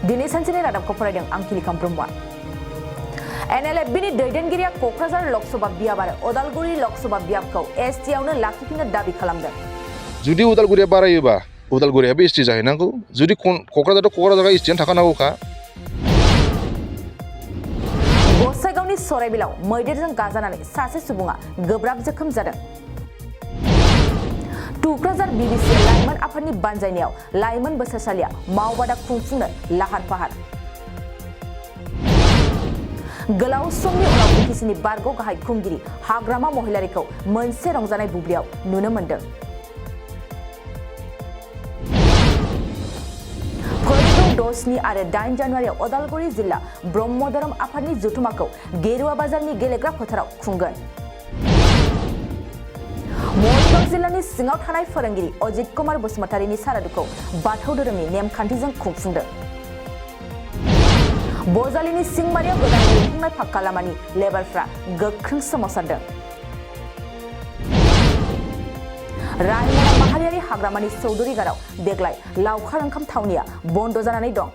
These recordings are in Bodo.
दिनै सानसेनि रादाबखौ फरायदों आं किलिकाम ब्रह्मआ। NLFBनि दैदेनगिरिया क'क्राझार लकसभा बियाब आरो उदालगुरि लकसभा बियाबखौ STआवनो लाखिफिननो दाबि खालामदों। जुदि उदालगुरिया बारायोबा उदालगुरियाबो ST जाहैनांगौ, जुदि क'क्राझारा STआनो थाखानांगौखा। गसाइगावनि सराइबिलाव मैदेरजों गाजानानै सासे सुबुङा गोब्राब जोखोम जादों। टुक्राझार BBC लाइमोन आफादनि बानजायनायाव लाइमोन बोसोरसालिया मावबादा खुंफुंनो लाहार फाहार। गोलाव समनि उनाव BTCनि बारग' गाहाय खुंगिरि हाग्रामा महिलारिखौ मोनसे रंजानाय बुब्लियाव नुनो मोन्दों। फैगौ 7 आरो 8 जानुवारियाव उदालगुरि जिल्ला ब्रह्म धोरोम आफादनि जथुमाखौ गेरुवा बाजारनि गेलेग्रा फोथाराव खुंगोन। मरिगाव जिल्लानि सिङाव थानाय फोरोंगिरि अजित कुमार बसुमतारीनि सारादुखौ बाथौ धोरोमनि नेमखान्थिजों खुंफुंदों। बजालिनि सिंबारियाव गोदान लुफुंनाय फाक्का लामानि लेबारफ्रा गोख्रों सोमावसारदों। रायमना माहारियारि हाग्रामानि चौधुरीगाराव देग्लाय लावखार ओंखाम थावनिया बन्द जानानै दं।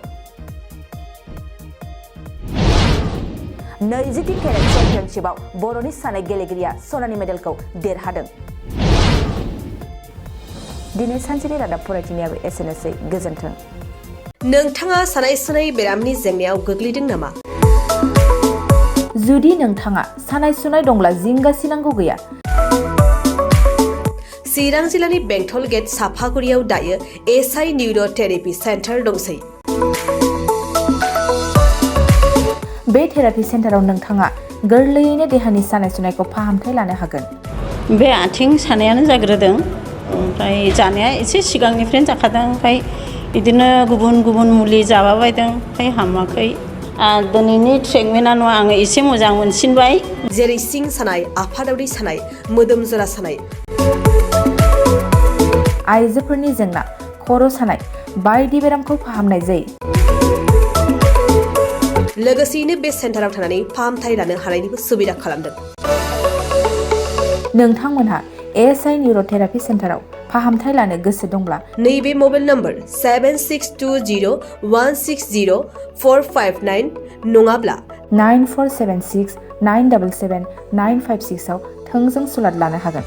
20 केरेट चेम्पियनशिपआव बर'नि सानै गेलेगिरिया सनानि मेडेलखौ देरहादों। दिनै सानसेनि रादाब फरायथिनायाबो एसेनोसै। गोजोन्थों। नोंथाङा सानाय सुनाय बेरामनि जेंनायाव गोग्लैदों नामा? जुदि नोंथाङा सानाय सुनाय दंब्ला जिंगासिनांगौ गैया। चिरां जिल्लानि बेंटल गेट साफागुरियाव दायो SI निउर' थेरापि सेन्टार दंसै। बे थेरापि सेन्टाराव नोंथाङा गोरलैयैनो देहानि सानाय सुनायखौ फाहामथाय लानो हागोन। बे आथिं सानायानो जाग्रोदों, ओमफ्राय जानाया एसे सिगांनिफ्रायनो जाखादों, ओमफ्राय बिदिनो गुबुन गुबुन मुलि जाबाबायदों, ओमफ्राय हामाखै। दिनैनि ट्रिटमेन्टआ आङो एसे मोजां मोनसिनबाय। जेरै सिं सानाय, आफादावरि सानाय, मोदोम जरा सानाय, आइजोफोरनि जेंना, खर' सानाय बायदि बेरामखौ फाहामनाय जायो। लोगोसेयैनो बे सेन्टाराव थानानै फाहामथाय लानो हानायनिबो सुबिदा खालामदों। नोंथांमोनहा SI निउर' थेरापि सेन्टाराव फाहामथाय लानो गोसो दंब्ला नैबे मबाइल नम्बर 7620160459 नङाब्ला 9476977956 आव थोंजों सुलाद लानो हागोन।